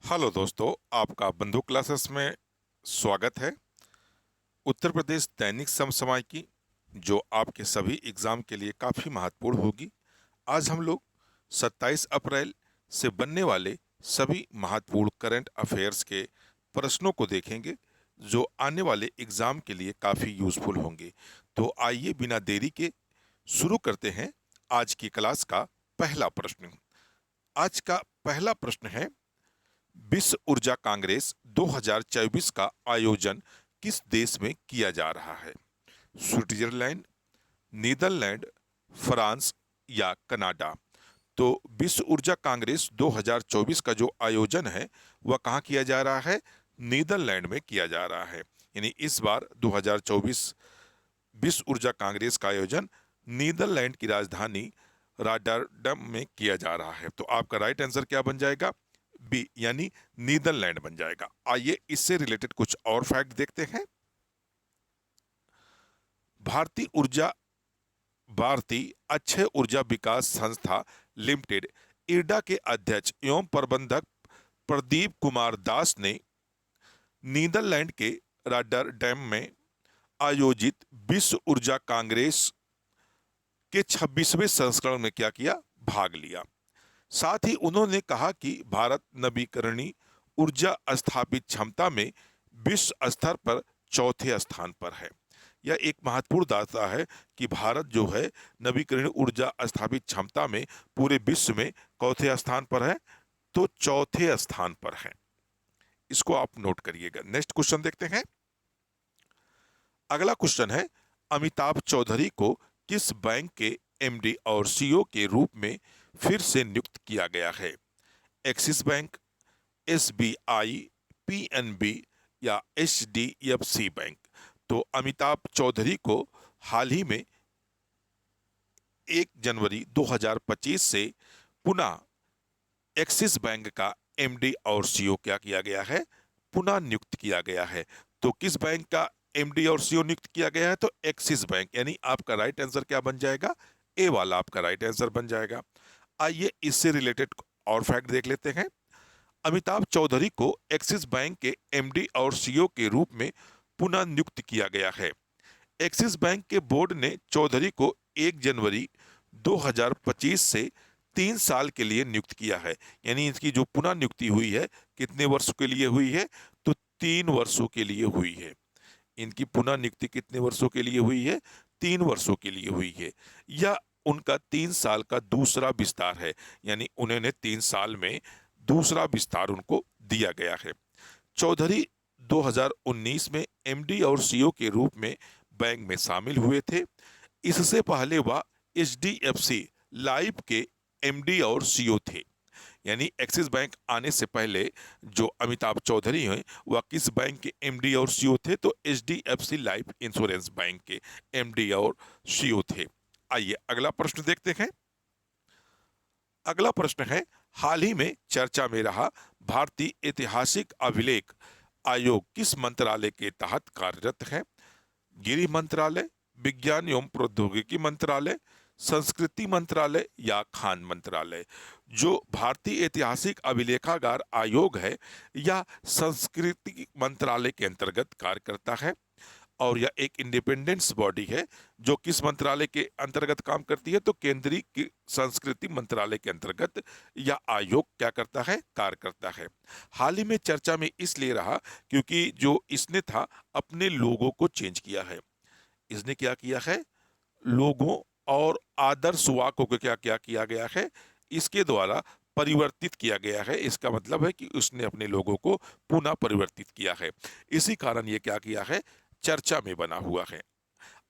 Hello दोस्तों, आपका बंदूक क्लासेस में स्वागत है। उत्तर प्रदेश दैनिक समसामयिकी जो आपके सभी एग्जाम के लिए काफ़ी महत्वपूर्ण होगी। आज हम लोग 27 अप्रैल से बनने वाले सभी महत्वपूर्ण करंट अफेयर्स के प्रश्नों को देखेंगे जो आने वाले एग्जाम के लिए काफ़ी यूजफुल होंगे। तो आइए बिना देरी के शुरू करते हैं आज की क्लास का पहला प्रश्न। आज का पहला प्रश्न है, विश्व ऊर्जा कांग्रेस 2024 का आयोजन किस देश में किया जा रहा है? स्विट्जरलैंड, नीदरलैंड, फ्रांस या कनाडा? तो विश्व ऊर्जा कांग्रेस 2024 का जो आयोजन है वह कहाँ किया जा रहा है? नीदरलैंड में किया जा रहा है। यानी इस बार 2024 विश्व ऊर्जा कांग्रेस का आयोजन नीदरलैंड की राजधानी रॉटरडम में किया जा रहा है। तो आपका राइट आंसर क्या बन जाएगा? बी, यानी नीदरलैंड बन जाएगा। आइए इससे रिलेटेड कुछ और फैक्ट देखते हैं। भारतीय ऊर्जा भारतीय अक्षय ऊर्जा विकास संस्था लिमिटेड इरडा के अध्यक्ष एवं प्रबंधक प्रदीप कुमार दास ने नीदरलैंड के रॉटरडैम में आयोजित विश्व ऊर्जा कांग्रेस के 26वें संस्करण में क्या किया? भाग लिया। साथ ही उन्होंने कहा कि भारत नवीकरणीय ऊर्जा स्थापित क्षमता में विश्व स्तर पर चौथे स्थान पर है। यह एक महत्वपूर्ण दाता है कि भारत जो है नवीकरणीय ऊर्जा स्थापित क्षमता में पूरे विश्व में चौथे स्थान पर है। तो चौथे स्थान पर है, इसको आप नोट करिएगा। नेक्स्ट क्वेश्चन देखते हैं। अगला क्वेश्चन है, अमिताभ चौधरी को किस बैंक के एमडी और सीईओ के रूप में फिर से नियुक्त किया गया है? एक्सिस बैंक, एसबीआई, पीएनबी या एचडीएफसी बैंक? तो अमिताभ चौधरी को हाल ही में 1 जनवरी 2025 से पुनः एक्सिस बैंक का एमडी और सीईओ क्या किया गया है? पुनः नियुक्त किया गया है। तो किस बैंक का एमडी और सीईओ नियुक्त किया गया है? तो एक्सिस बैंक। यानी आपका राइट आंसर क्या बन जाएगा? ए वाला आपका राइट आंसर बन जाएगा। आइए इससे रिलेटेड और फैक्ट देख लेते हैं। अमिताभ चौधरी को एक्सिस बैंक के एमडी और सीईओ के रूप में पुनः नियुक्त किया गया है। एक्सिस बैंक के बोर्ड ने चौधरी को 1 जनवरी 2025 से 3 साल के लिए नियुक्त किया है। यानी इसकी जो पुनः नियुक्ति हुई है कितने वर्षों के लिए हुई है? तो 3 वर्षों के लिए हुई है। इनकी पुनः नियुक्ति कितने वर्षों के लिए हुई है? 3 वर्षों के लिए हुई है। यह उनका 3 साल का दूसरा विस्तार है। यानी उन्होंने 3 साल में दूसरा विस्तार उनको दिया गया है। चौधरी 2019 में एमडी और सीईओ के रूप में बैंक में शामिल हुए थे। इससे पहले वह एचडीएफसी लाइफ के एमडी और सीईओ थे। यानी एक्सिस बैंक आने से पहले जो अमिताभ चौधरी हैं वह किस बैंक के एमडी और सीईओ थे? तो एचडीएफसी लाइफ इंश्योरेंस बैंक के एमडी और सीईओ थे। आइए अगला प्रश्न देखते हैं। अगला प्रश्न है, हाल ही में चर्चा में रहा भारतीय ऐतिहासिक अभिलेख आयोग किस मंत्रालय के तहत कार्यरत है? गृह मंत्रालय, विज्ञान एवं प्रौद्योगिकी मंत्रालय, संस्कृति मंत्रालय या खान मंत्रालय? जो भारतीय ऐतिहासिक अभिलेखागार आयोग है यह संस्कृति मंत्रालय के अंतर्गत कार्य करता है और यह एक इंडिपेंडेंस बॉडी है जो किस मंत्रालय के अंतर्गत काम करती है? तो केंद्रीय संस्कृति मंत्रालय के अंतर्गत यह आयोग क्या करता है? कार्य करता है। हाल ही में चर्चा में इसलिए रहा क्योंकि जो इसने था अपने लोगों को चेंज किया है। इसने क्या किया है? लोगों और आदर्श वाक्यों को क्या क्या किया गया है? इसके द्वारा परिवर्तित किया गया है। इसका मतलब है कि उसने अपने लोगों को पुनः परिवर्तित किया है। इसी कारण ये क्या किया है? चर्चा में बना हुआ है।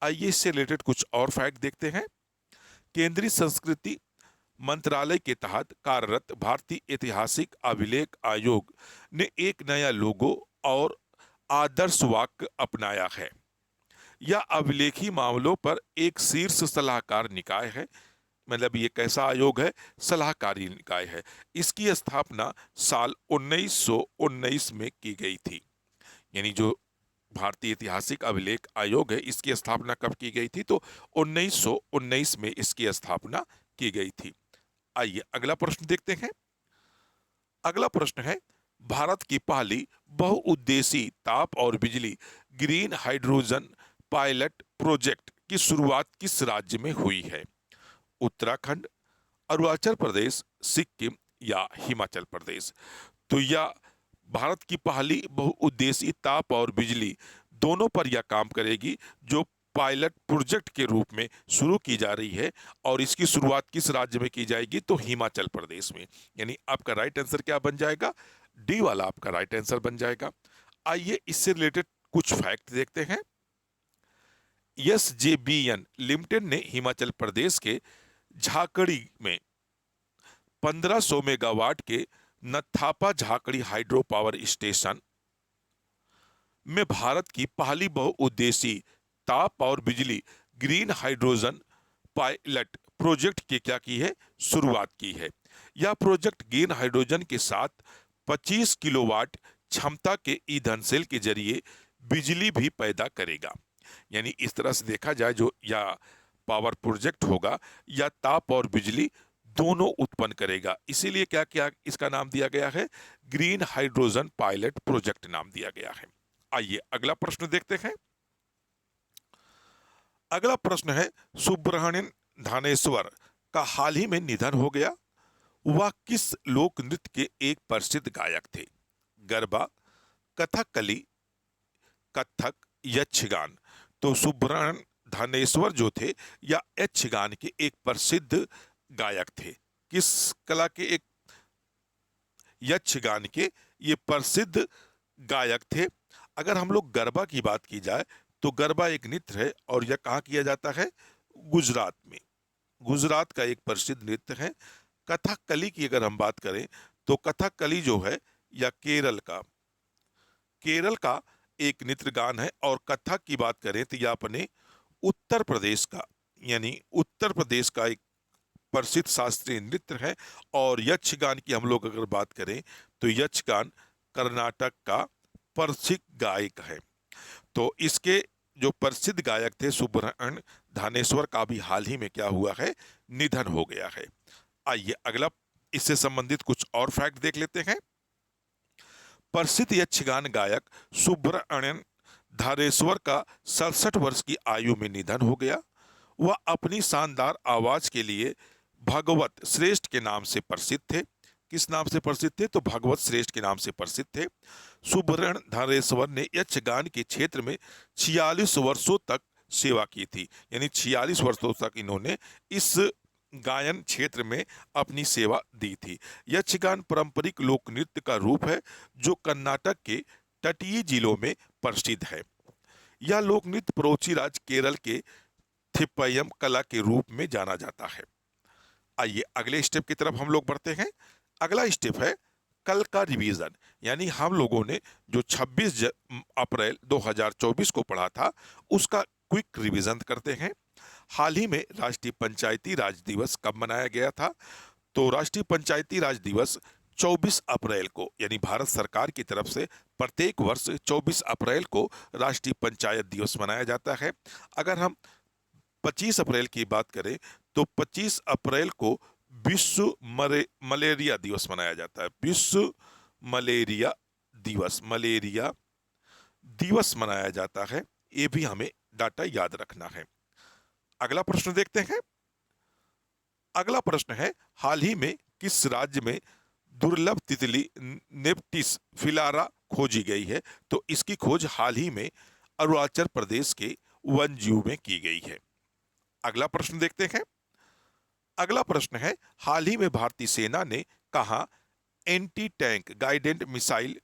आइए इससे रिलेटेड कुछ और फैक्ट देखते हैं। केंद्रीय संस्कृति मंत्रालय के तहत कार्यरत भारतीय ऐतिहासिक अभिलेख आयोग ने एक नया लोगो और आदर्श वाक्य अपनाया है। यह अभिलेखी मामलों पर एक शीर्ष सलाहकार निकाय है। मतलब ये कैसा आयोग है? सलाहकारी निकाय है। इसकी स्थापना साल 1919 में की गई थी। यानी जो भारतीय ऐतिहासिक अभिलेख आयोग है इसकी स्थापना कब की गई थी? तो 1919 में इसकी स्थापना की गई थी। आइए अगला प्रश्न देखते हैं। अगला प्रश्न है, भारत की पहली बहुउद्देशीय ताप और बिजली ग्रीन हाइड्रोजन पायलट प्रोजेक्ट की शुरुआत किस राज्य में हुई है? उत्तराखंड, अरुणाचल प्रदेश, सिक्किम या हिमाचल प्रदेश? तो यह भारत की पहली बहुउद्देशीय ताप और बिजली दोनों पर यह काम करेगी, जो पायलट प्रोजेक्ट के रूप में शुरू की जा रही है। और इसकी शुरुआत किस राज्य में की जाएगी? तो हिमाचल प्रदेश में। यानी आपका राइट आंसर क्या बन जाएगा? डी वाला आपका राइट आंसर बन जाएगा। आइए इससे रिलेटेड कुछ फैक्ट देखते हैं। SJVN लिमिटेड ने हिमाचल प्रदेश के झाकड़ी में 1500 मेगावाट के नथापा झाकड़ी हाइड्रो पावर स्टेशन में भारत की पहली बहुउद्देशीय ताप और बिजली ग्रीन हाइड्रोजन पायलट प्रोजेक्ट की क्या की है? शुरुआत की है। यह प्रोजेक्ट ग्रीन हाइड्रोजन के साथ 25 किलोवाट क्षमता के ईंधन सेल के जरिए बिजली भी पैदा करेगा। यानी इस तरह से देखा जाए, जो यह पावर प्रोजेक्ट होगा या ताप और बिजली दोनों उत्पन्न करेगा। इसीलिए क्या क्या इसका नाम दिया गया है? ग्रीन हाइड्रोजन पायलट प्रोजेक्ट नाम दिया गया है। आइए अगला प्रश्न देखते हैं। अगला प्रश्न है, सुब्रमण्यम धानेश्वर का हाल ही में निधन हो गया। वह किस लोक नृत्य के एक प्रसिद्ध गायक थे? गरबा, कथकली, कथक, यक्षगान? तो सुब्रमण्यम धानेश्वर जो थे या यक्षगान के एक प्रसिद्ध गायक थे। किस कला के? एक यक्षगान के ये प्रसिद्ध गायक थे। अगर हम लोग गरबा की बात की जाए तो गरबा एक नृत्य है और यह कहाँ किया जाता है? गुजरात में। गुजरात का एक प्रसिद्ध नृत्य है। कथकली की अगर हम बात करें तो कथकली जो है या केरल का एक नृत्य गान है। और कथक की बात करें तो यह अपने उत्तर प्रदेश का, यानी उत्तर प्रदेश का एक प्रसिद्ध शास्त्रीय नृत्य है। और यक्षगान की हम लोग अगर बात करें तो यक्षगान कर्नाटक का प्रसिद्ध गायक है। तो इसके जो प्रसिद्ध गायक थे सुब्रमण्यम धानेश्वर का भी हाल ही में क्या हुआ है? निधन हो गया है। आइए अगला इससे संबंधित कुछ और फैक्ट देख लेते हैं। प्रसिद्ध यक्षगान गायक सुब्रमण्यम धानेश्वर का 67 वर्ष की आयु में निधन हो गया। वह अपनी शानदार आवाज के लिए भगवत श्रेष्ठ के नाम से प्रसिद्ध थे। किस नाम से प्रसिद्ध थे? तो भगवत श्रेष्ठ के नाम से प्रसिद्ध थे। सुब्रमण्यम धानेश्वर ने यक्षगान के क्षेत्र में 46 वर्षों तक सेवा की थी। यानी 46 वर्षों तक इन्होंने इस गायन क्षेत्र में अपनी सेवा दी थी। यक्षगान पारंपरिक लोक नृत्य का रूप है जो कर्नाटक के तटीय जिलों में प्रसिद्ध है। यह लोक नृत्य पड़ोसी राज्य केरल के थिप्पयम कला के रूप में जाना जाता है। आइए अगले स्टेप की तरफ हम लोग बढ़ते हैं। अगला स्टेप है कल का रिवीजन। यानी हम लोगों ने जो 26 अप्रैल 2024 को पढ़ा था उसका क्विक रिवीजन करते हैं। हाल ही में राष्ट्रीय पंचायती राज दिवस कब मनाया गया था? तो राष्ट्रीय पंचायती राज दिवस 24 अप्रैल को, यानी भारत सरकार की तरफ से प्रत्येक वर्ष 24 अप्रैल को राष्ट्रीय पंचायत दिवस मनाया जाता है। अगर हम 25 अप्रैल की बात करें तो 25 अप्रैल को विश्व मलेरिया दिवस मनाया जाता है। विश्व मलेरिया दिवस मनाया जाता है। ये भी हमें डाटा याद रखना है। अगला प्रश्न देखते हैं। अगला प्रश्न है, हाल ही में किस राज्य में दुर्लभ तितली नेप्टिस फिलारा खोजी गई है? तो इसकी खोज हाल ही में अरुणाचल प्रदेश के वनजू में की गई है। अगला प्रश्न देखते हैं। अगला प्रश्न है, हाल ही में भारतीय सेना ने कहा anti tank guided missile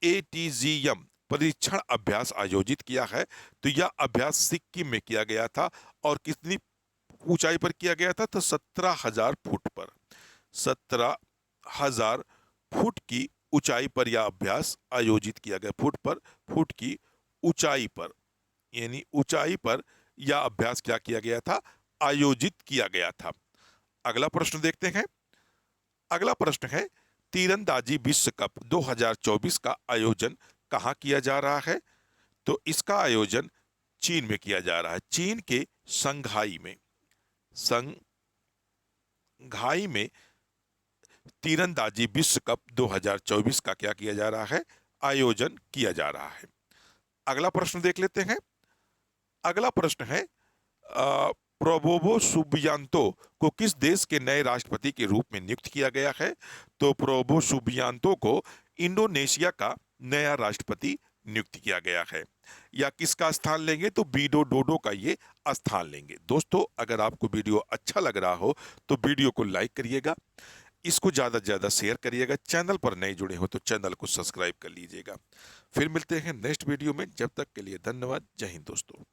ATGM परीक्षण अभ्यास आयोजित किया है? तो यह अभ्यास सिक्किम में किया गया था। और कितनी ऊंचाई पर किया गया था? तो 17,000 फुट पर। 17,000 फुट की ऊंचाई पर यह अभ्यास आयोजित किया गया। फुट की ऊंचाई पर, यानी ऊंचाई पर यह अभ्यास क्या किया गया था? आयोजित किया गया था। अगला प्रश्न देखते हैं। अगला प्रश्न है, तीरंदाजी विश्व कप 2024 का आयोजन कहाँ किया जा रहा है? तो इसका आयोजन चीन में किया जा रहा है। चीन के शंघाई में तीरंदाजी विश्व कप 2024 का क्या किया जा रहा है, आयोजन किया जा रहा है। अगला प्रश्न देख लेते हैं। अगला प्रश्न है प्रोबोवो सुबियांतो को किस देश के नए राष्ट्रपति के रूप में नियुक्त किया गया है? तो प्रोबो सुबियांतो को इंडोनेशिया का नया राष्ट्रपति नियुक्त किया गया है। या किसका स्थान लेंगे? तो विडो डोडो का ये स्थान लेंगे। दोस्तों, अगर आपको वीडियो अच्छा लग रहा हो तो वीडियो को लाइक करिएगा, इसको ज्यादा से ज्यादा शेयर करिएगा, चैनल पर नए जुड़े हो तो चैनल को सब्सक्राइब कर लीजिएगा। फिर मिलते हैं नेक्स्ट वीडियो में, जब तक के लिए धन्यवाद। जय हिंद दोस्तों।